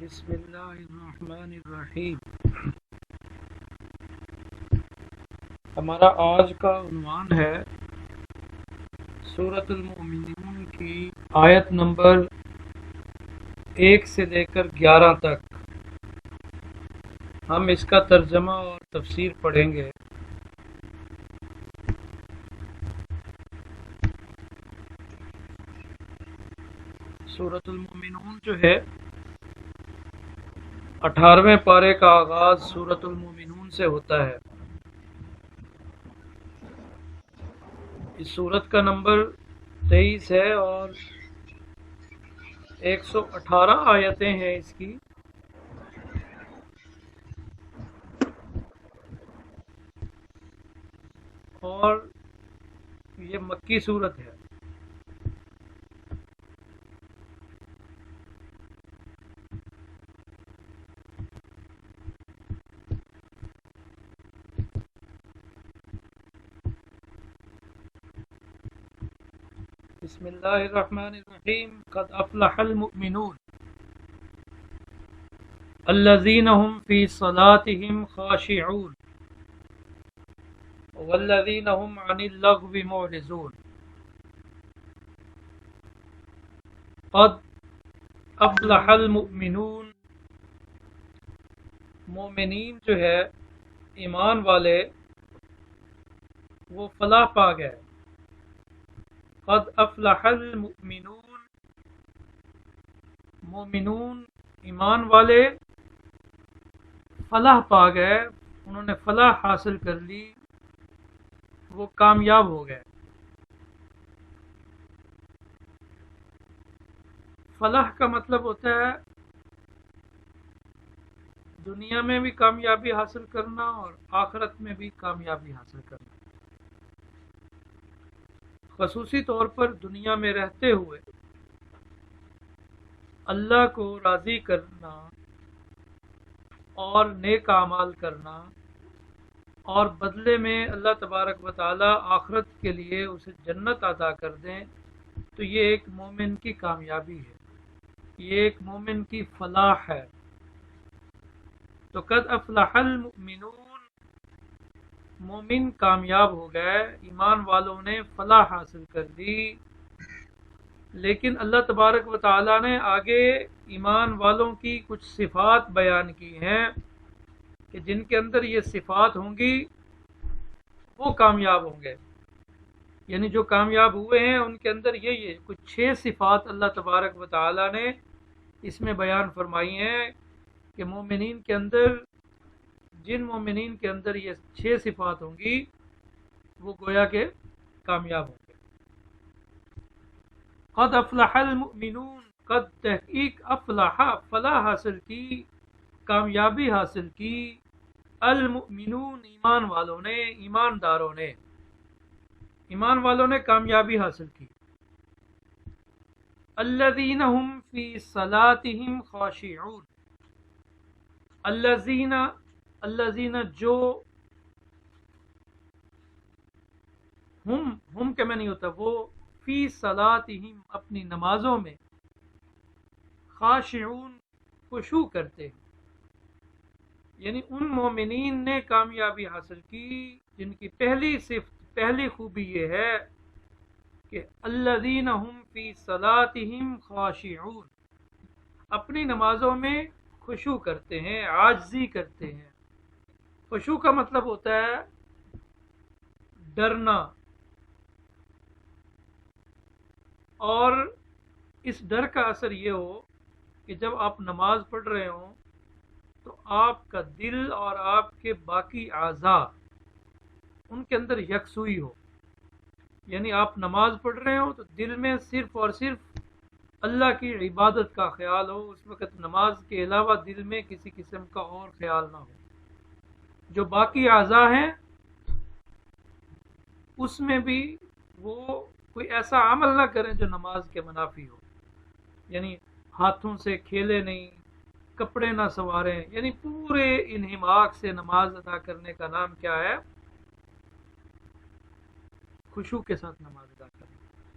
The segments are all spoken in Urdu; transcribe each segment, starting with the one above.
بسم اللہ الرحمن الرحیم۔ ہمارا آج کا عنوان ہے سورۃ المؤمنون کی آیت نمبر 1 سے لے کر 11 تک۔ ہم اس کا ترجمہ اور تفسیر پڑھیں گے۔ سورۃ المؤمنون جو ہے 18ویں پارے کا آغاز سورۃ المؤمنون سے ہوتا ہے۔ اس سورت کا نمبر 23 ہے اور 118 آیتیں ہیں اس کی۔ اور یہ مکی سورت ہے۔ بسم اللہ الرحمن الرحیم۔ قد افلح المؤمنون الذین هم فی صلاتهم خاشعون والذین هم عن اللغو معرضون۔ قد افلح المؤمنون، مومنین جو ہے ایمان والے، وہ فلاح پا گئے۔ قد افلح المؤمنون، مومنون ایمان والے فلاح پا گئے، انہوں نے فلاح حاصل کر لی، وہ کامیاب ہو گئے۔ فلاح کا مطلب ہوتا ہے دنیا میں بھی کامیابی حاصل کرنا اور آخرت میں بھی کامیابی حاصل کرنا۔ خصوصی طور پر دنیا میں رہتے ہوئے اللہ کو راضی کرنا اور نیک اعمال کرنا، اور بدلے میں اللہ تبارک و تعالی آخرت کے لیے اسے جنت عطا کر دیں، تو یہ ایک مومن کی کامیابی ہے، یہ ایک مومن کی فلاح ہے۔ تو قد افلح المؤمنون، مومن کامیاب ہو گئے، ایمان والوں نے فلاح حاصل کر دی۔ لیکن اللہ تبارک و تعالی نے آگے ایمان والوں کی کچھ صفات بیان کی ہیں کہ جن کے اندر یہ صفات ہوں گی وہ کامیاب ہوں گے۔ یعنی جو کامیاب ہوئے ہیں ان کے اندر یہ کچھ 6 صفات اللہ تبارک و تعالی نے اس میں بیان فرمائی ہیں کہ مومنین کے اندر، جن مومنین کے اندر یہ 6 صفات ہوں گی وہ گویا کہ کامیاب ہوں گے۔ قد افلح المؤمنون، قد تحقیق افلح، فلاح حاصل کی، کامیابی حاصل کی، المؤمنون ایمان والوں نے، ایمانداروں نے، ایمان والوں نے کامیابی حاصل کی۔ الذین هم فی صلاتهم خاشعون، الذین جو، ہم کے میں نہیں ہوتا، وہ فی صلاتہم اپنی نمازوں میں، خاشعون خشوع کرتے ہیں۔ یعنی ان مومنین نے کامیابی حاصل کی جن کی پہلی خوبی یہ ہے کہ الذین ہم فی صلاتہم خاشعون، اپنی نمازوں میں خشوع کرتے ہیں، عاجزی کرتے ہیں۔ خشوع کا مطلب ہوتا ہے ڈرنا، اور اس ڈر کا اثر یہ ہو کہ جب آپ نماز پڑھ رہے ہوں تو آپ کا دل اور آپ کے باقی اعضاء ان کے اندر یکسوئی ہو۔ یعنی آپ نماز پڑھ رہے ہوں تو دل میں صرف اور صرف اللہ کی عبادت کا خیال ہو، اس وقت نماز کے علاوہ دل میں کسی قسم کا اور خیال نہ ہو۔ جو باقی اعضاء ہیں اس میں بھی وہ کوئی ایسا عمل نہ کریں جو نماز کے منافی ہو، یعنی ہاتھوں سے کھیلے نہیں، کپڑے نہ سنواریں، یعنی پورے انہماک سے نماز ادا کرنے کا نام کیا ہے؟ خشوع کے ساتھ نماز ادا کرنا۔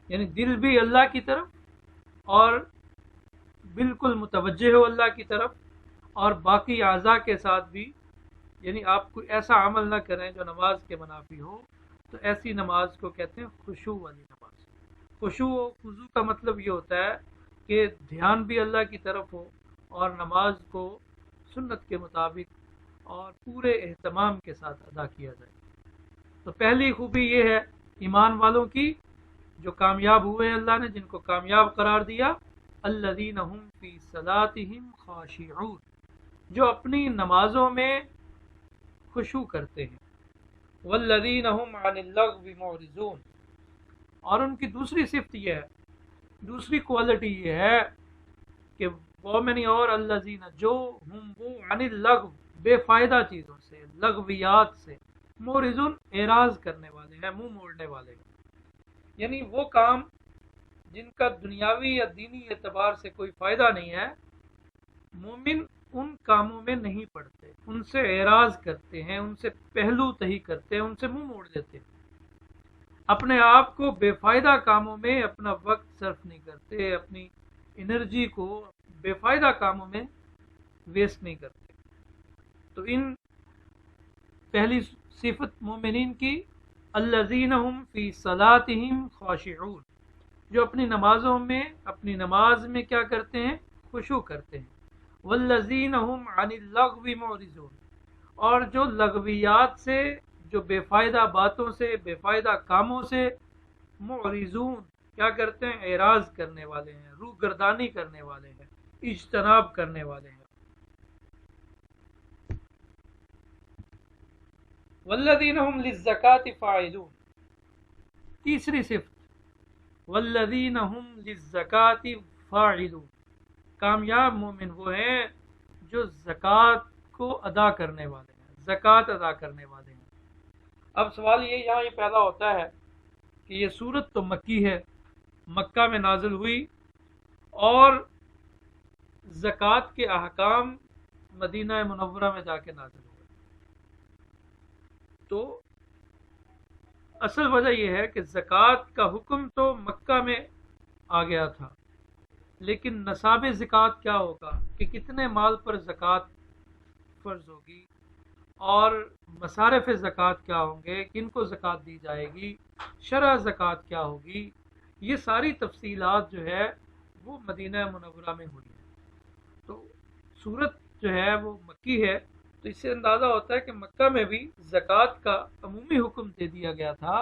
یعنی دل بھی اللہ کی طرف اور بالکل متوجہ ہو اللہ کی طرف، اور باقی اعضاء کے ساتھ بھی، یعنی آپ کوئی ایسا عمل نہ کریں جو نماز کے منافی ہو، تو ایسی نماز کو کہتے ہیں خشوع والی نماز۔ خشوع و خضوع کا مطلب یہ ہوتا ہے کہ دھیان بھی اللہ کی طرف ہو، اور نماز کو سنت کے مطابق اور پورے اہتمام کے ساتھ ادا کیا جائے۔ تو پہلی خوبی یہ ہے ایمان والوں کی، جو کامیاب ہوئے اللہ نے جن کو کامیاب قرار دیا، الذین هم فی صلاتہم خاشعون، جو اپنی نمازوں میں خشوع کرتے ہیں، والذین هم عن اللغو معرضون، اور ان کی دوسری صفت یہ ہے، دوسری کوالٹی یہ ہے کہ مومن اور الذین جو ہم وہ عن اللغو بے فائدہ چیزوں سے، لغویات سے، معرضون اعراض کرنے والے ہیں، منہ موڑنے والے ہیں، یعنی وہ کام جن کا دنیاوی یا دینی اعتبار سے کوئی فائدہ نہیں ہے، مومن ان کاموں میں نہیں پڑتے، ان سے اعراض کرتے ہیں، ان سے پہلو تہی کرتے ہیں، ان سے منہ موڑ دیتے ہیں، اپنے آپ کو بے فائدہ کاموں میں اپنا وقت صرف نہیں کرتے، اپنی انرجی کو بے فائدہ کاموں میں ویسٹ نہیں کرتے۔ تو ان پہلی صفت مومنین کی، الذین هم فی صلاتہم خاشعون، جو اپنی نمازوں میں، اپنی نماز میں کیا کرتے ہیں؟ خشوع کرتے ہیں۔ والذین هم عن اللغو معرضون، اور جو لغویات سے، جو بے فائدہ باتوں سے، بے فائدہ کاموں سے، معرضون کیا کرتے ہیں؟ اعراض کرنے والے ہیں، روح گردانی کرنے والے ہیں، اجتناب کرنے والے ہیں۔ والذین هم للزکاة فاعلون، تیسری صفت، والذین هم للزکاة فاعلون، کامیاب مومن وہ ہیں جو زکوٰۃ کو ادا کرنے والے ہیں، زکوٰۃ ادا کرنے والے ہیں۔ اب سوال یہ یہاں یہ پیدا ہوتا ہے کہ یہ سورت تو مکی ہے، مکہ میں نازل ہوئی، اور زکوٰۃ کے احکام مدینہ منورہ میں جا کے نازل ہوئے۔ تو اصل وجہ یہ ہے کہ زکوٰۃ کا حکم تو مکہ میں آ گیا تھا، لیکن نصاب زکوٰۃ کیا ہوگا، کہ کتنے مال پر زکوٰۃ فرض ہوگی، اور مصارف زکوٰۃ کیا ہوں گے، کن کو زکوٰۃ دی جائے گی، شرع زکوٰۃ کیا ہوگی، یہ ساری تفصیلات جو ہے وہ مدینہ منورہ میں ہوئی ہے۔ تو صورت جو ہے وہ مکی ہے، تو اس سے اندازہ ہوتا ہے کہ مکہ میں بھی زکوٰۃ کا عمومی حکم دے دیا گیا تھا۔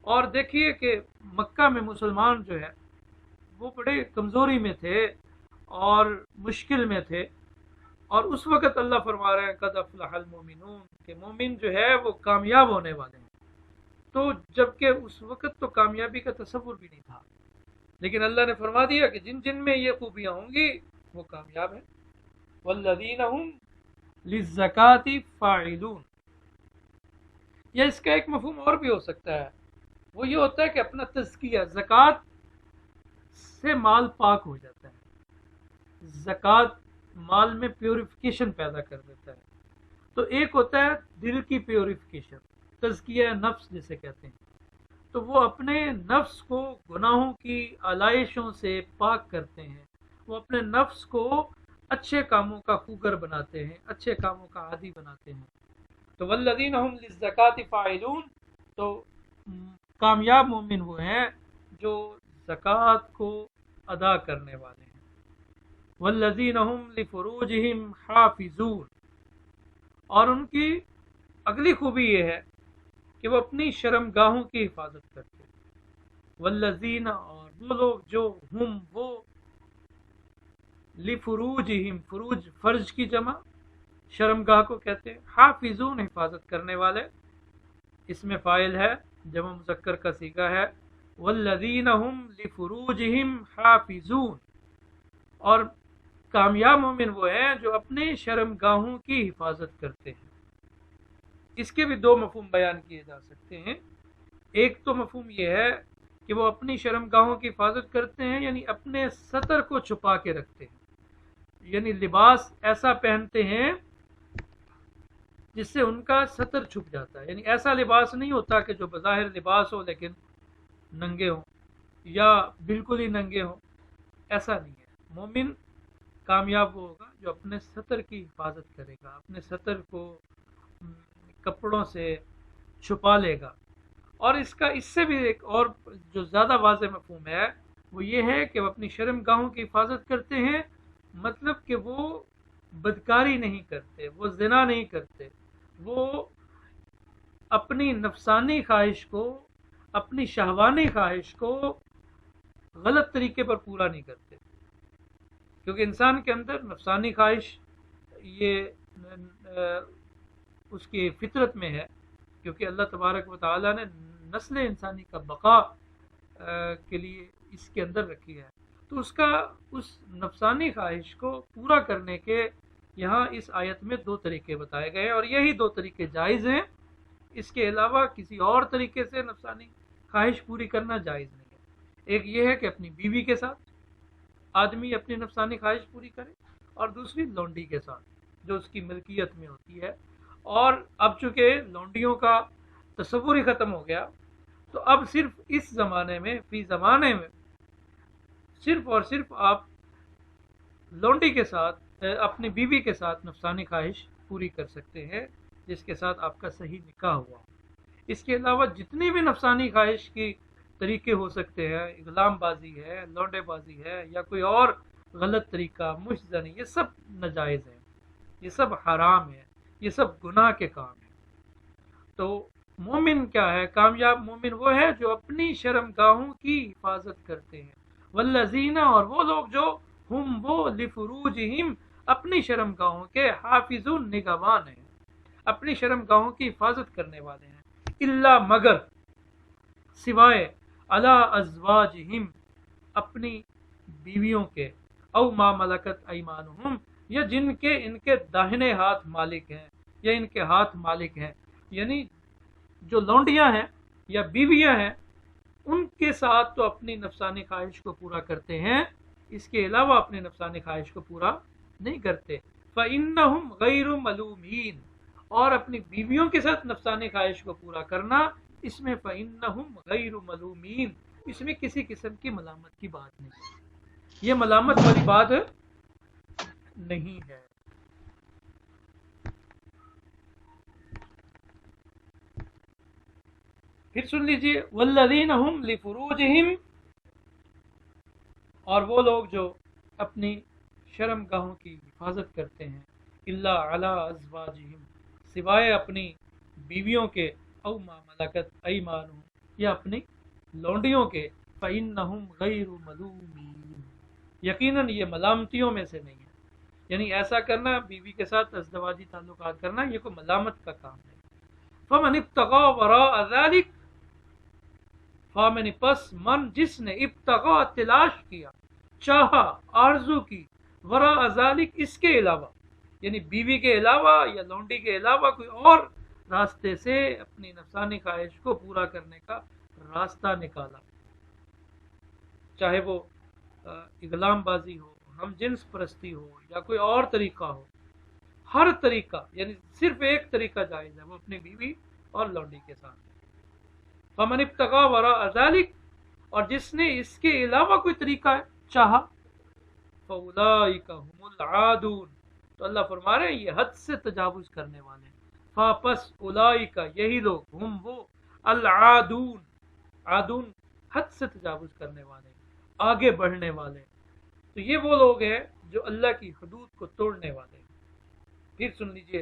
اور دیکھیے کہ مکہ میں مسلمان جو ہے وہ بڑے کمزوری میں تھے اور مشکل میں تھے، اور اس وقت اللہ فرما رہے ہیں قد افلح المومنون، کہ مومن جو ہے وہ کامیاب ہونے والے ہیں۔ تو جبکہ اس وقت تو کامیابی کا تصور بھی نہیں تھا، لیکن اللہ نے فرما دیا کہ جن جن میں یہ خوبیاں ہوں گی وہ کامیاب ہیں۔ والذین هم للزکاة فاعلون، یا اس کا ایک مفہوم اور بھی ہو سکتا ہے، وہ یہ ہوتا ہے کہ اپنا تزکیہ، زکوٰۃ سے مال پاک ہو جاتا ہے، زکوٰۃ مال میں پیوریفیکیشن پیدا کر دیتا ہے۔ تو ایک ہوتا ہے دل کی پیوریفیکیشن، تزکیہ نفس جسے کہتے ہیں، تو وہ اپنے نفس کو گناہوں کی علائشوں سے پاک کرتے ہیں، وہ اپنے نفس کو اچھے کاموں کا خوگر بناتے ہیں، اچھے کاموں کا عادی بناتے ہیں۔ تو والذین هم للزکاة فاعلون، تو کامیاب مومن وہ ہیں جو زکوٰۃ کو ادا کرنے والے ہیں۔ والذین هم لفروجهم حافظون، اور ان کی اگلی خوبی یہ ہے کہ وہ اپنی شرمگاہوں کی حفاظت کرتے ہیں۔ والذین، اور وہ لوگ جو ہم وہ، لفروجہم، فروج فرج کی جمع، شرمگاہ کو کہتے ہیں، حافظون حفاظت کرنے والے، اس میں فاعل ہے، جمع مذکر کا صیغہ ہے، والذین هم لفروجہم حافظون، اور کامیاب مومن وہ ہیں جو اپنے شرمگاہوں کی حفاظت کرتے ہیں۔ اس کے بھی دو مفہوم بیان کیے جا سکتے ہیں۔ ایک تو مفہوم یہ ہے کہ وہ اپنی شرمگاہوں کی حفاظت کرتے ہیں، یعنی اپنے ستر کو چھپا کے رکھتے ہیں، یعنی لباس ایسا پہنتے ہیں جس سے ان کا ستر چھپ جاتا ہے، یعنی ایسا لباس نہیں ہوتا کہ جو بظاہر لباس ہو لیکن ننگے ہوں یا بالکل ہی ننگے ہوں، ایسا نہیں ہے۔ مومن کامیاب وہ ہوگا جو اپنے سطر کی حفاظت کرے گا، اپنے سطر کو کپڑوں سے چھپا لے گا۔ اور اس سے بھی ایک اور جو زیادہ واضح مفہوم ہے وہ یہ ہے کہ وہ اپنی شرم گاہوں کی حفاظت کرتے ہیں، مطلب کہ وہ بدکاری نہیں کرتے، وہ زنا نہیں کرتے، وہ اپنی نفسانی خواہش کو، اپنی شہوانی خواہش کو غلط طریقے پر پورا نہیں کرتے، کیونکہ انسان کے اندر نفسانی خواہش یہ اس کی فطرت میں ہے، کیونکہ اللہ تبارک و تعالیٰ نے نسل انسانی کا بقا کے لیے اس کے اندر رکھی ہے، تو اس نفسانی خواہش کو پورا کرنے کے یہاں اس آیت میں دو طریقے بتائے گئے، اور یہی دو طریقے جائز ہیں، اس کے علاوہ کسی اور طریقے سے نفسانی خواہش پوری کرنا جائز نہیں ہے۔ ایک یہ ہے کہ اپنی بیوی کے ساتھ آدمی اپنی نفسانی خواہش پوری کرے، اور دوسری لونڈی کے ساتھ جو اس کی ملکیت میں ہوتی ہے۔ اور اب چونکہ لونڈیوں کا تصور ہی ختم ہو گیا، تو اب صرف اس زمانے میں، فی زمانے میں صرف اور صرف آپ لونڈی کے ساتھ، اپنی بیوی کے ساتھ نفسانی خواہش پوری کر سکتے ہیں جس کے ساتھ آپ کا صحیح نکاح ہوا۔ اس کے علاوہ جتنی بھی نفسانی خواہش کی طریقے ہو سکتے ہیں، اغلام بازی ہے، لونڈے بازی ہے، یا کوئی اور غلط طریقہ، مشت زنی، یہ سب ناجائز ہے، یہ سب حرام ہے، یہ سب گناہ کے کام ہیں۔ تو مومن کیا ہے؟ کامیاب مومن وہ ہے جو اپنی شرم گاہوں کی حفاظت کرتے ہیں، والذین، اور وہ لوگ جو ہم وہ لفروجہم، اپنی شرم گاہوں کے حافظون، نگہبان ہیں، اپنی شرم گاہوں کی حفاظت کرنے والے ہیں، الا، مگر، سوائے، علی ازواجہم، اپنی بیویوں کے، او ما ملکت ایمانہم، یا جن کے ان کے داہنے ہاتھ مالک ہیں، یا ان کے ہاتھ مالک ہیں، یعنی جو لونڈیاں ہیں یا بیویاں ہیں ان کے ساتھ تو اپنی نفسانی خواہش کو پورا کرتے ہیں، اس کے علاوہ اپنی نفسانی خواہش کو پورا نہیں کرتے۔ فَإِنَّهُمْ غَيْرُ مَلُومِينَ، اور اپنی بیویوں کے ساتھ نفسانی خواہش کو پورا کرنا، اس میں فَإِنَّهُمْ غَيْرُ مَلُومِينَ، اس میں کسی قسم کی ملامت کی بات نہیں، یہ ملامت والی بات نہیں ہے۔ پھر سن لیجئے، والذین ہم لفروجہم، اور وہ لوگ جو اپنی شرم گاہوں کی حفاظت کرتے ہیں، الا علی ازواجہم، سوائے اپنی بیویوں کے، او ما ملکت ایمانہم، یا اپنی لونڈیوں کے، فإنہم غیر ملومین، یقیناً یہ ملامتیوں میں سے نہیں ہے، یعنی ایسا کرنا، بیوی کے ساتھ ازدواجی تعلقات کرنا، یہ کوئی ملامت کا کام نہیں۔ فمن ابتغى وراء ذلك، فامن، پس، من، جس نے، ابتغا، تلاش کیا، چاہا، آرزو کی، وراء ذلك، اس کے علاوہ، یعنی بیوی کے علاوہ یا لونڈی کے علاوہ کوئی اور راستے سے اپنی نفسانی خواہش کو پورا کرنے کا راستہ نکالا، چاہے وہ اغلام بازی ہو، ہم جنس پرستی ہو، یا کوئی اور طریقہ ہو، ہر طریقہ، یعنی صرف ایک طریقہ جائز ہے، وہ اپنی بیوی اور لونڈی کے ساتھ۔ فمن ابتغى وراء ذلك، اور جس نے اس کے علاوہ کوئی طریقہ ہے چاہا، فاولئک هم العادون، تو اللہ فرما رہے ہیں یہ حد سے تجاوز کرنے والے ہیں۔ فاپس، اولئک، یہی لوگ، ہم وہ، العادون، عادون، حد سے تجاوز کرنے والے، آگے بڑھنے والے، تو یہ وہ لوگ ہیں جو اللہ کی حدود کو توڑنے والے ہیں۔ پھر سن لیجئے،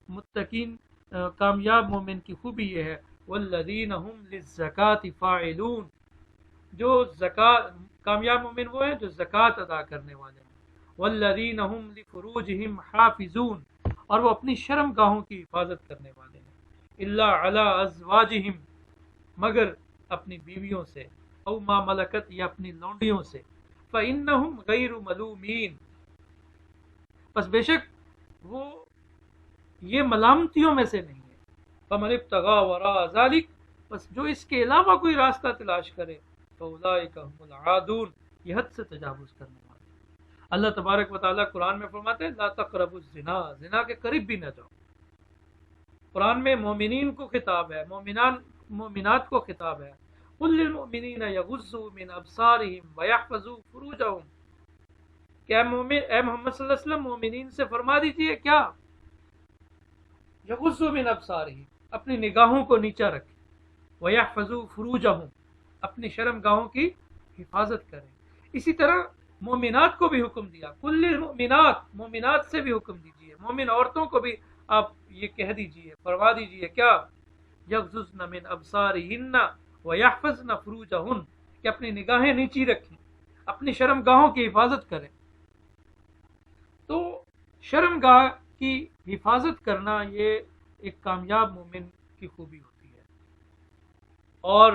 متقین، کامیاب مومن کی خوبی یہ ہے، والذین هم للزکاة فاعلون، جو زکات، کامیاب مومن وہ ہیں جو زکوٰۃ ادا کرنے والے ہیں، والذین هم لفروجہم حافظون، اور وہ اپنی شرم گاہوں کی حفاظت کرنے والے ہیں، الا علی ازواجہم، مگر اپنی بیویوں سے، او ما ملکت، یا اپنی لونڈیوں سے، فإنہم غیر ملومین، پس بے شک وہ یہ ملامتیوں میں سے نہیں ہے۔ فمن ابتغى وراء ذلك، بس جو اس کے علاوہ کوئی راستہ تلاش کرے، فاولئک هم العادون، یہ حد سے تجاوز کرنے والے۔ اللہ تبارک و تعالیٰ قرآن میں فرماتے ہیں، لا تقربوا الزنا، زنا کے قریب بھی نہ جاؤ۔ قرآن میں مومنین کو خطاب ہے، مومنات کو خطاب ہے، قل للمؤمنین یغضوا من ابصارہم ویحفظوا فروجہم، کہ اے محمد صلی اللہ علیہ وسلم مومنین سے فرما دیجئے کیا، یغضوا من ابصارہم، اپنی نگاہوں کو نیچا رکھیں، ویحفظوا فروجہم، اپنی شرم گاہوں کی حفاظت کریں۔ اسی طرح مومنات کو بھی حکم دیا، کل المؤمنات، مومنات سے بھی حکم دیجئے، مومن عورتوں کو بھی آپ یہ کہہ دیجئے، فرما دیجئے کیا، یغضضن من ابصارہن ویحفظن فروجہن، کہ اپنی نگاہیں نیچی رکھیں، اپنی شرم گاہوں کی حفاظت کریں۔ تو شرم گاہ کی حفاظت کرنا یہ ایک کامیاب مومن کی خوبی ہوتی ہے۔ اور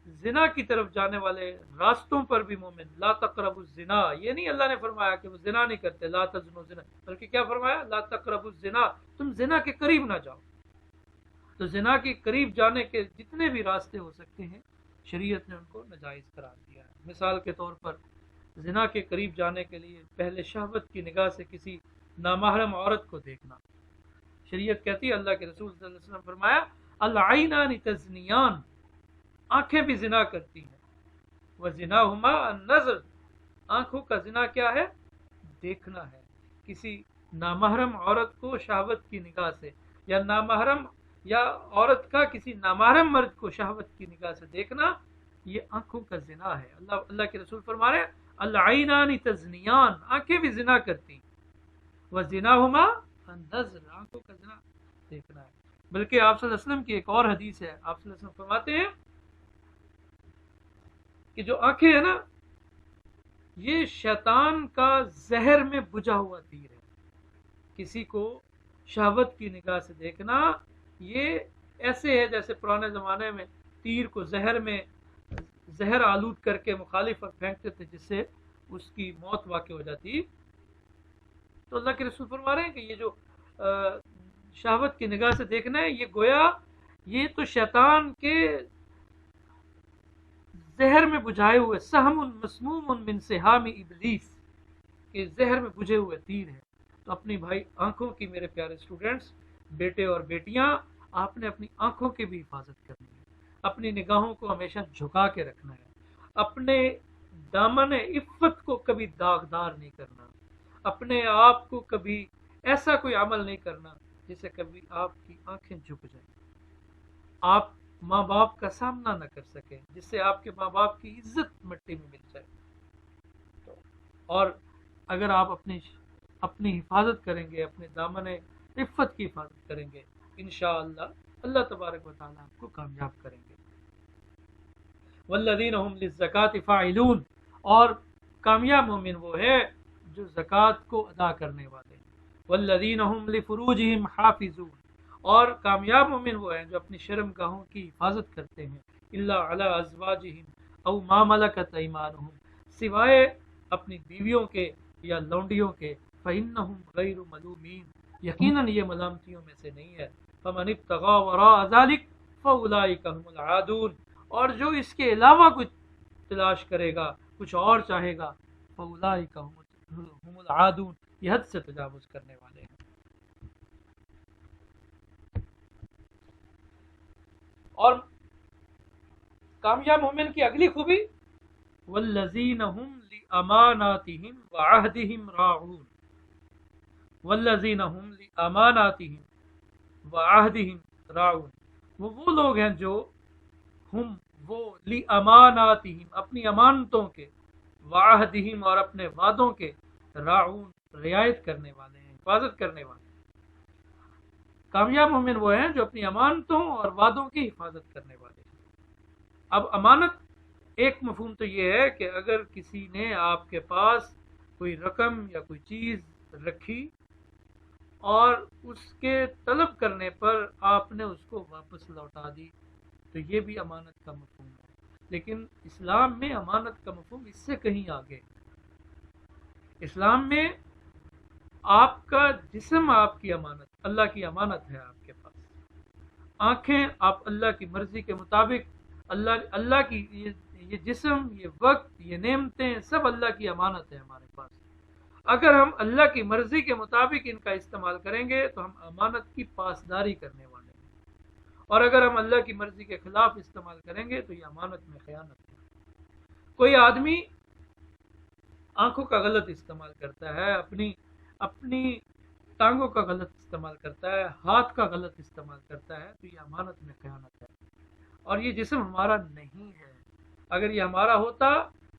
زنا کی طرف جانے والے راستوں پر بھی مومن، لا تقربوا الزنا، یہ نہیں اللہ نے فرمایا کہ وہ زنا نہیں کرتے، لا تزنوا زنا، بلکہ کیا فرمایا، لا تقربوا الزنا، تم زنا کے قریب نہ جاؤ۔ تو زنا کے قریب جانے کے جتنے بھی راستے ہو سکتے ہیں شریعت نے ان کو ناجائز قرار دیا ہے۔ مثال کے طور پر زنا کے قریب جانے کے لیے پہلے شہوت کی نگاہ سے کسی نامحرم عورت کو دیکھنا، شریعت کہتی ہے، اللہ کے رسول صلی اللہ علیہ وسلم فرمایا، العینان تزنیان، آنکھیں بھی زنا کرتی ہیں، وزناہما النظر، آنکھوں کا زنا کیا ہے، دیکھنا ہے، کسی نامحرم عورت کو شہوت کی نگاہ سے، یا نامحرم یا عورت کا کسی نامحرم مرد کو شہوت کی نگاہ سے دیکھنا، یہ آنکھوں کا زنا ہے۔ اللہ کے رسول فرما رہے ہیں، العینان تزنیان، آنکھیں بھی زنا کرتی، وزناہما النظر، آنکھوں کا زنا دیکھنا ہے۔ بلکہ آپ صلی اللہ علیہ وسلم کی ایک اور حدیث ہے، آپ صلی اللہ علیہ وسلم فرماتے ہیں کہ جو آنکھیں ہیں نا، یہ شیطان کا زہر میں بجھا ہوا تیر ہے۔ کسی کو شہوت کی نگاہ سے دیکھنا یہ ایسے ہے جیسے پرانے زمانے میں تیر کو زہر میں زہر آلود کر کے مخالف پر پھینکتے تھے، جس سے اس کی موت واقع ہو جاتی۔ تو اللہ کے رسول فرما رہے ہیں کہ یہ جو شہوت کی نگاہ سے دیکھنا ہے، یہ گویا یہ تو شیطان کے زہر میں بجھائے ہوئے، سہم مسموم من سہام ابلیس، کہ زہر میں بجھے ہوئے تیر ہے۔ تو اپنی بھائی آنکھوں کی، میرے پیارے اسٹوڈنٹس، بیٹے اور بیٹیاں، آپ نے اپنی آنکھوں کی بھی حفاظت کرنی ہے، اپنی نگاہوں کو ہمیشہ جھکا کے رکھنا ہے، اپنے دامن عفت کو کبھی داغدار نہیں کرنا، اپنے آپ کو کبھی ایسا کوئی عمل نہیں کرنا جس سے کبھی آپ کی آنکھیں جھک جائیں، آپ ماں باپ کا سامنا نہ کر سکیں، جس سے آپ کے ماں باپ کی عزت مٹی میں مل جائے۔ اور اگر آپ اپنی حفاظت کریں گے، اپنے دامن عفت کی حفاظت کریں گے، انشاءاللہ اللہ تبارک و تعالیٰ آپ کو کامیاب کریں گے۔ والذین هم للزکاة فاعلون، اور کامیاب مومن وہ ہے جو زکوٰۃ کو ادا کرنے والے ہیں۔ والذین هم لفروجهم حافظون، اور کامیاب مومن وہ ہیں جو اپنی شرم گاہوں کی حفاظت کرتے ہیں، الا علی ازواجہم او ما ملکت ایمانہم، سوائے اپنی بیویوں کے یا لونڈیوں کے، فإنہم غیر ملومین، یقیناً یہ ملامتیوں میں سے نہیں ہے، فمن ابتغى وراء ذلک فاولئک هم العادون، اور جو اس کے علاوہ کچھ تلاش کرے گا، کچھ اور چاہے گا، فاولئک هم العادون، یہ حد سے تجاوز کرنے والے ہیں۔ اور کامیاب مومن کی اگلی خوبی، والذین هم لاماناتهم وعہدهم راعون، والذین هم لاماناتهم وعہدهم راعون، وہ لوگ ہیں جو وہ لاماناتهم، اپنی امانتوں کے، وعہدهم، اور اپنے وعدوں کے، راعون، رعایت کرنے والے ہیں، حفاظت کرنے والے ہیں۔ کامیاب مومن وہ ہیں جو اپنی امانتوں اور وعدوں کی حفاظت کرنے والے ہیں۔ اب امانت ایک مفہوم تو یہ ہے کہ اگر کسی نے آپ کے پاس کوئی رقم یا کوئی چیز رکھی اور اس کے طلب کرنے پر آپ نے اس کو واپس لوٹا دی، تو یہ بھی امانت کا مفہوم ہے۔ لیکن اسلام میں امانت کا مفہوم اس سے کہیں آگے۔ اسلام میں آپ کا جسم آپ کی امانت، اللہ کی امانت ہے آپ کے پاس۔ آنکھیں آپ اللہ کی مرضی کے مطابق، اللہ کی یہ جسم، یہ وقت، یہ نعمتیں سب اللہ کی امانت ہے ہمارے پاس۔ اگر ہم اللہ کی مرضی کے مطابق ان کا استعمال کریں گے تو ہم امانت کی پاسداری کرنے والے ہیں، اور اگر ہم اللہ کی مرضی کے خلاف استعمال کریں گے تو یہ امانت میں خیانت ہے۔ کوئی آدمی آنکھوں کا غلط استعمال کرتا ہے، اپنی ٹانگوں کا غلط استعمال کرتا ہے، ہاتھ کا غلط استعمال کرتا ہے، تو یہ امانت میں خیانت ہے۔ اور یہ جسم ہمارا نہیں ہے، اگر یہ ہمارا ہوتا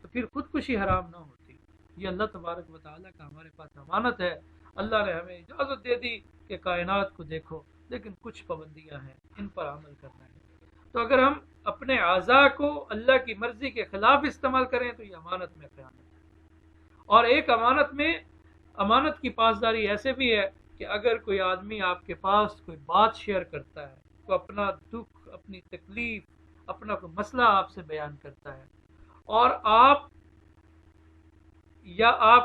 تو پھر خودکشی حرام نہ ہوتی۔ یہ اللہ تبارک و تعالیٰ کا ہمارے پاس امانت ہے۔ اللہ نے ہمیں اجازت دے دی کہ کائنات کو دیکھو، لیکن کچھ پابندیاں ہیں، ان پر عمل کرنا ہے۔ تو اگر ہم اپنے اعضاء کو اللہ کی مرضی کے خلاف استعمال کریں تو یہ امانت میں خیانت ہے۔ اور ایک امانت کی پاسداری ایسے بھی ہے کہ اگر کوئی آدمی آپ کے پاس کوئی بات شیئر کرتا ہے، کوئی اپنا دکھ، اپنی تکلیف، اپنا کوئی مسئلہ آپ سے بیان کرتا ہے، اور آپ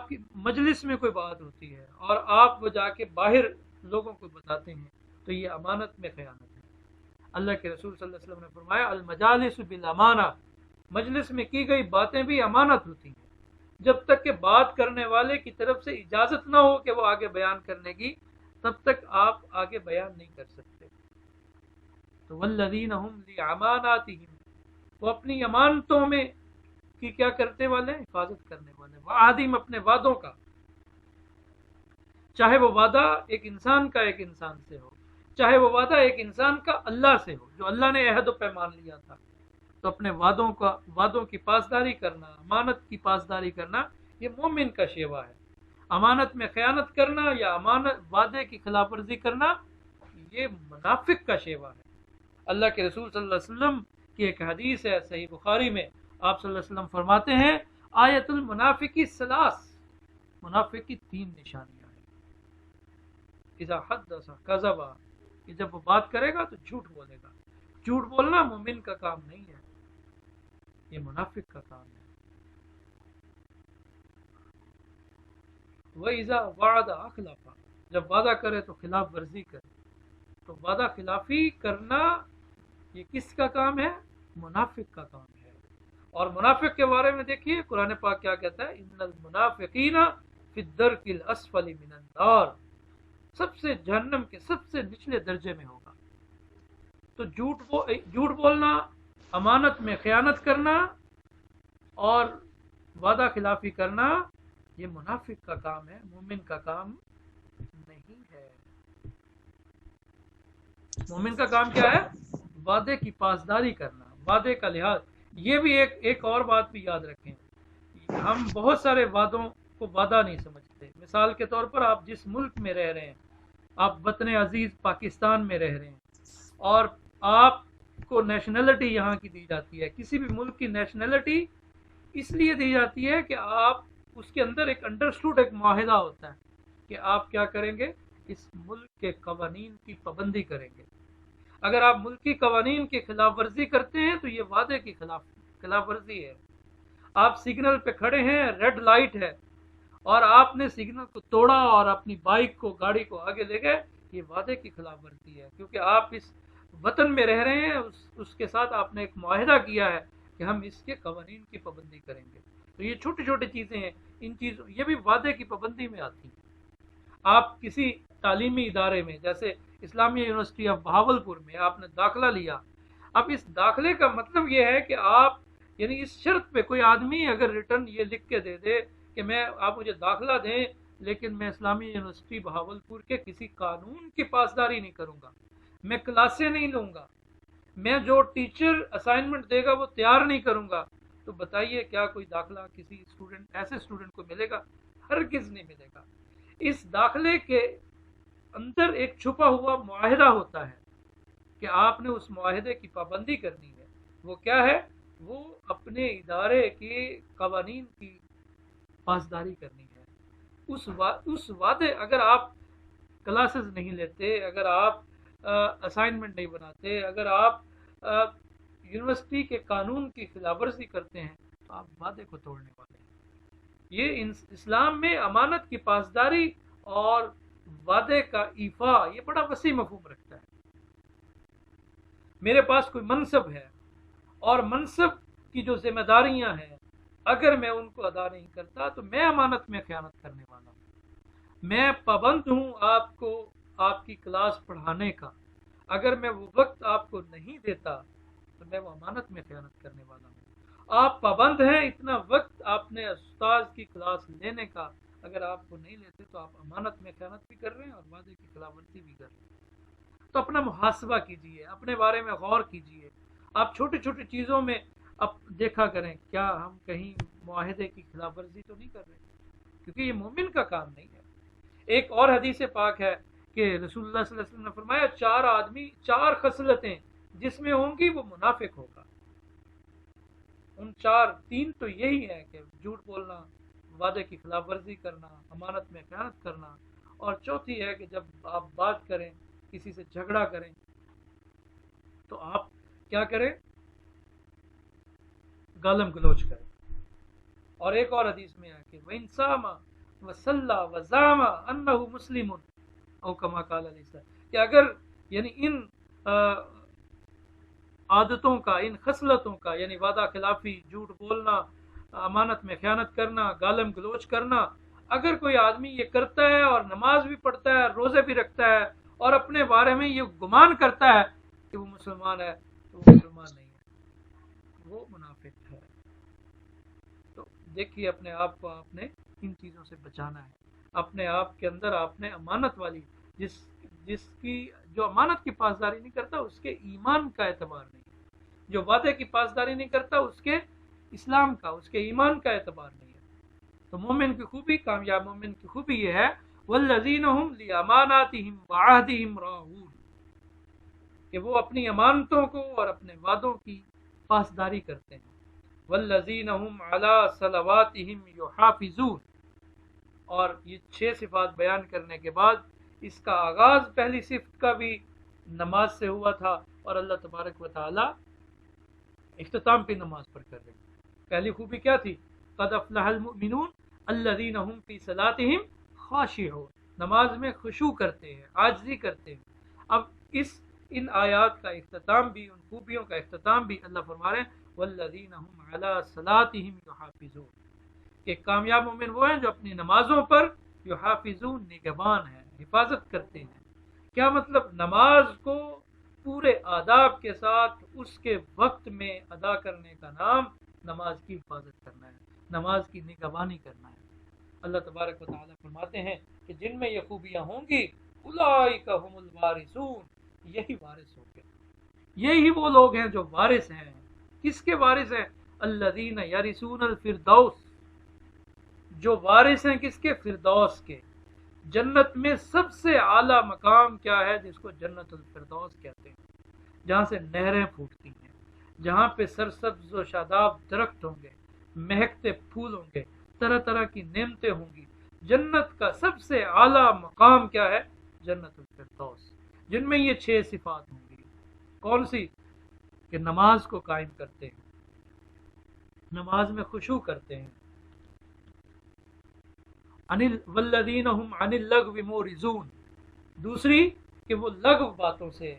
کی مجلس میں کوئی بات ہوتی ہے اور آپ وہ جا کے باہر لوگوں کو بتاتے ہیں، تو یہ امانت میں خیانت ہے۔ اللہ کے رسول صلی اللہ علیہ وسلم نے فرمایا المجالس بالامانہ، مجلس میں کی گئی باتیں بھی امانت ہوتی ہیں، جب تک کہ بات کرنے والے کی طرف سے اجازت نہ ہو کہ وہ آگے بیان کرنے کی، تب تک آپ آگے بیان نہیں کر سکتے۔ تو والذین هم لاماناتہم، وہ اپنی امانتوں میں کی کیا کرتے والے، حفاظت کرنے والے، وعہدہم، اپنے وعدوں کا، چاہے وہ وعدہ ایک انسان کا ایک انسان سے ہو، چاہے وہ وعدہ ایک انسان کا اللہ سے ہو، جو اللہ نے عہد و پیمان لیا تھا، تو اپنے وعدوں کی پاسداری کرنا، امانت کی پاسداری کرنا، یہ مومن کا شیوا ہے۔ امانت میں خیانت کرنا یا وعدے کی خلاف ورزی کرنا، یہ منافق کا شیوا ہے۔ اللہ کے رسول صلی اللہ علیہ وسلم کی ایک حدیث ہے صحیح بخاری میں، آپ صلی اللہ علیہ وسلم فرماتے ہیں آیت المنافقی ثلاث، منافق کی 3 نشانیاں ہیں۔ اذا حدث کذب، کہ جب وہ بات کرے گا تو جھوٹ بولے گا۔ جھوٹ بولنا مومن کا کام نہیں ہے، یہ منافق کا کام ہے۔ وَإِذَا وَعَدَ أَخْلَفَ، جب وعدہ کرے تو خلاف ورزی کرے۔ تو وعدہ خلافی کرنا یہ کس کا کام ہے؟ منافق کا کام ہے۔ اور منافق کے بارے میں دیکھیے قرآن پاک کیا کہتا ہے، ان المنافقین فی الدرک الاسفل من النار، سب سے جہنم کے سب سے نچلے درجے میں ہوگا۔ تو جھوٹ بولنا، امانت میں خیانت کرنا اور وعدہ خلافی کرنا، یہ منافق کا کام ہے، مومن کا کام نہیں ہے۔ مومن کا کام کیا ہے؟ وعدے کی پاسداری کرنا، وعدے کا لحاظ۔ یہ بھی ایک اور بات بھی یاد رکھیں، ہم بہت سارے وعدوں کو وعدہ نہیں سمجھتے۔ مثال کے طور پر آپ جس ملک میں رہ رہے ہیں، آپ وطن عزیز پاکستان میں رہ رہے ہیں، اور آپ کو نیشنلٹی یہاں کی دی جاتی ہے۔ کسی بھی ملک کی نیشنلٹی اس لیے دی جاتی ہے کہ آپ اس کے اندر ایک انڈرسٹوڈ ایک معاہدہ ہوتا ہے کہ آپ کیا کریں گے، اس ملک کے قوانین کی پابندی کریں گے۔ اگر آپ ملکی قوانین کی خلاف ورزی کرتے ہیں تو یہ وعدے کی خلاف ورزی ہے۔ آپ سگنل پہ کھڑے ہیں، ریڈ لائٹ ہے، اور آپ نے سگنل کو توڑا اور اپنی بائک کو، گاڑی کو آگے لے گئے، یہ وعدے کی خلاف ورزی ہے، کیونکہ آپ اس وطن میں رہ رہے ہیں، اس کے ساتھ آپ نے ایک معاہدہ کیا ہے کہ ہم اس کے قوانین کی پابندی کریں گے۔ تو یہ چھوٹی چھوٹی چیزیں ہیں، ان چیزوں یہ بھی وعدے کی پابندی میں آتی ہیں۔ آپ کسی تعلیمی ادارے میں، جیسے اسلامیہ یونیورسٹی آف بہاولپور میں آپ نے داخلہ لیا، اب اس داخلے کا مطلب یہ ہے کہ آپ، یعنی اس شرط پہ کوئی آدمی اگر ریٹرن یہ لکھ کے دے دے کہ آپ مجھے داخلہ دیں، لیکن میں اسلامیہ یونیورسٹی بہاولپور کے کسی قانون کی پاسداری نہیں کروں گا، میں کلاسیں نہیں لوں گا، میں جو ٹیچر اسائنمنٹ دے گا وہ تیار نہیں کروں گا، تو بتائیے کیا کوئی داخلہ کسی ایسے اسٹوڈنٹ کو ملے گا؟ ہرگز نہیں ملے گا۔ اس داخلے کے اندر ایک چھپا ہوا معاہدہ ہوتا ہے کہ آپ نے اس معاہدے کی پابندی کرنی ہے۔ وہ کیا ہے؟ وہ اپنے ادارے کے قوانین کی پاسداری کرنی ہے۔ اس وعدے، اگر آپ کلاسز نہیں لیتے، اگر آپ اسائنمنٹ نہیں بناتے، اگر آپ یونیورسٹی کے قانون کی خلاف ورزی کرتے ہیں، تو آپ وعدے کو توڑنے والے ہیں۔ یہ اسلام میں امانت کی پاسداری اور وعدے کا ایفا یہ بڑا وسیع مفہوم رکھتا ہے۔ میرے پاس کوئی منصب ہے اور منصب کی جو ذمہ داریاں ہیں، اگر میں ان کو ادا نہیں کرتا تو میں امانت میں خیانت کرنے والا ہوں۔ میں پابند ہوں آپ کی کلاس پڑھانے کا، اگر میں وہ وقت آپ کو نہیں دیتا تو میں وہ امانت میں خیانت کرنے والا ہوں۔ آپ پابند ہیں اتنا وقت آپ نے استاذ کی کلاس لینے کا، اگر آپ کو نہیں لیتے تو آپ امانت میں خیانت بھی کر رہے ہیں اور وعدے کی خلاف ورزی بھی کر رہے ہیں۔ تو اپنا محاسبہ کیجئے، اپنے بارے میں غور کیجئے، آپ چھوٹی چھوٹی چیزوں میں اب دیکھا کریں کیا ہم کہیں معاہدے کی خلاف ورزی تو نہیں کر رہے، کیونکہ یہ مومن کا کام نہیں ہے۔ ایک اور حدیث پاک ہے کہ رسول اللہ صلی اللہ علیہ وسلم نے فرمایا 4 آدمی 4 خصلتیں جس میں ہوں گی وہ منافق ہوگا۔ ان 3 تو یہی ہے کہ جھوٹ بولنا، وعدے کی خلاف ورزی کرنا، امانت میں خیانت کرنا، اور چوتھی ہے کہ جب آپ بات کریں، کسی سے جھگڑا کریں تو آپ کیا کریں؟ گالم گلوچ کریں۔ اور ایک اور حدیث میں ہے کہ وَإِن صَامَ وَصَلَّى وَزَعَمَ أَنَّهُ مُسْلِمٌ او کما قال علیہ السلام، کہ اگر یعنی ان عادتوں کا، ان خصلتوں کا، یعنی وعدہ خلافی، جھوٹ بولنا، امانت میں خیانت کرنا، گالم گلوچ کرنا، اگر کوئی آدمی یہ کرتا ہے اور نماز بھی پڑھتا ہے، روزے بھی رکھتا ہے، اور اپنے بارے میں یہ گمان کرتا ہے کہ وہ مسلمان ہے، تو وہ مسلمان نہیں ہے، وہ منافق ہے۔ تو دیکھیے اپنے آپ کو آپ نے ان چیزوں سے بچانا ہے۔ اپنے آپ کے اندر آپ نے امانت والی، جس کی جو امانت کی پاسداری نہیں کرتا اس کے ایمان کا اعتبار نہیں ہے، جو وعدے کی پاسداری نہیں کرتا اس کے اسلام کا، اس کے ایمان کا اعتبار نہیں ہے۔ تو مومن کی خوبی، کامیاب مومن کی خوبی یہ ہے والذین هم لاماناتهم وعهدهم راعون، کہ وہ اپنی امانتوں کو اور اپنے وعدوں کی پاسداری کرتے ہیں۔ والذین هم علی صلواتهم یحافظون، اور یہ 6 صفات بیان کرنے کے بعد اس کا آغاز پہلی صفت کا بھی نماز سے ہوا تھا، اور اللہ تبارک و تعالی اختتام بھی نماز پر کر رہے ہیں۔ پہلی خوبی کیا تھی؟ قد افلح المؤمنون الذین هم فی صلاتهم خاشعون، نماز میں خشوع کرتے ہیں، عاجزی کرتے ہیں۔ اب ان آیات کا اختتام بھی، ان خوبیوں کا اختتام بھی اللہ فرما رہے ہیں والذین هم علی صلاتهم یحافظون، کہ کامیاب مومن وہ ہیں جو اپنی نمازوں پر یحافظون، نگہبان ہیں، حفاظت کرتے ہیں۔ کیا مطلب؟ نماز کو پورے آداب کے ساتھ اس کے وقت میں ادا کرنے کا نام نماز کی حفاظت کرنا ہے، نماز کی نگہبانی کرنا ہے۔ اللہ تبارک و تعالیٰ فرماتے ہیں کہ جن میں یہ خوبیاں ہوں گی اولئک هم الوارثون، یہی وارث ہوں گے، یہی وہ لوگ ہیں جو وارث ہیں۔ کس کے وارث ہیں؟ الذین یرثون الفردوس، جو وارث ہیں کس کے؟ فردوس کے۔ جنت میں سب سے اعلیٰ مقام کیا ہے؟ جس کو جنت الفردوس کہتے ہیں، جہاں سے نہریں پھوٹتی ہیں، جہاں پہ سرسبز و شاداب درخت ہوں گے، مہکتے پھول ہوں گے، طرح طرح کی نعمتیں ہوں گی۔ جنت کا سب سے اعلیٰ مقام کیا ہے؟ جنت الفردوس، جن میں یہ 6 صفات ہوں گی۔ کون سی؟ کہ نماز کو قائم کرتے ہیں، نماز میں خشوع کرتے ہیں، والذین هم عن اللغو معرضون، دوسری کہ وہ لغو باتوں سے،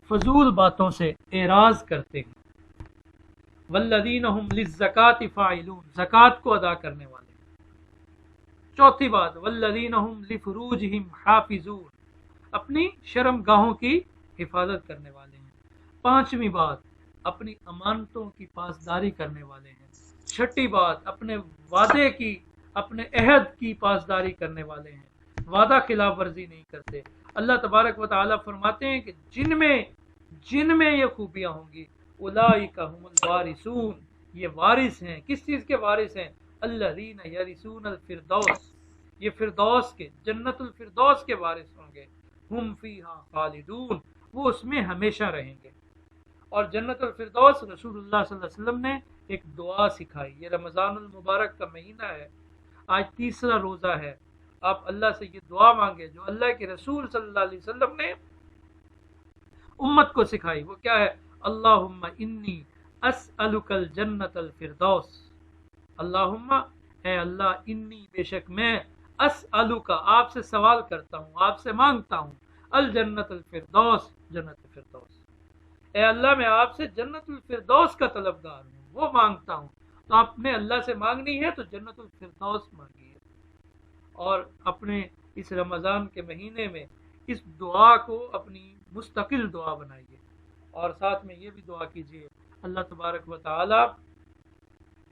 فضول باتوں سے اعراض کرتے ہیں، والذین هم للزکاة فاعلون، زکوٰۃ کو ادا کرنے والے ہیں۔ چوتھی بات والذین هم لفروجهم حافظون، اپنی شرم گاہوں کی حفاظت کرنے والے ہیں۔ پانچویں بات اپنی امانتوں کی پاسداری کرنے والے ہیں۔ چھٹی بات اپنے وعدے کی، اپنے عہد کی پاسداری کرنے والے ہیں، وعدہ خلاف ورزی نہیں کرتے۔ اللہ تبارک و تعالیٰ فرماتے ہیں کہ جن میں یہ خوبیاں ہوں گی اولئک هم الوارثون، یہ وارث ہیں۔ کس چیز کے وارث ہیں؟ الذین یرثون الفردوس، یہ فردوس کے، جنت الفردوس کے وارث ہوں گے۔ ہم فیہا خالدون، وہ اس میں ہمیشہ رہیں گے۔ اور جنت الفردوس رسول اللہ صلی اللہ علیہ وسلم نے ایک دعا سکھائی۔ یہ رمضان المبارک کا مہینہ ہے، آج تیسرا روزہ ہے، آپ اللہ سے یہ دعا مانگے جو اللہ کے رسول صلی اللہ علیہ وسلم نے امت کو سکھائی۔ وہ کیا ہے؟ اللہم انی اسألک الجنت الفردوس، اللہم اے اللہ، انی بے شک میں، اسألک آپ سے سوال کرتا ہوں، آپ سے مانگتا ہوں، الجنت الفردوس، جنت الفردوس، اے اللہ میں آپ سے جنت الفردوس کا طلبگار ہوں، وہ مانگتا ہوں۔ تو آپ نے اللہ سے مانگنی ہے تو جنت الفردوس مانگیے، اور اپنے اس رمضان کے مہینے میں اس دعا کو اپنی مستقل دعا بنائیے، اور ساتھ میں یہ بھی دعا کیجیے اللہ تبارک و تعالی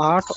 8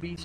20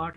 8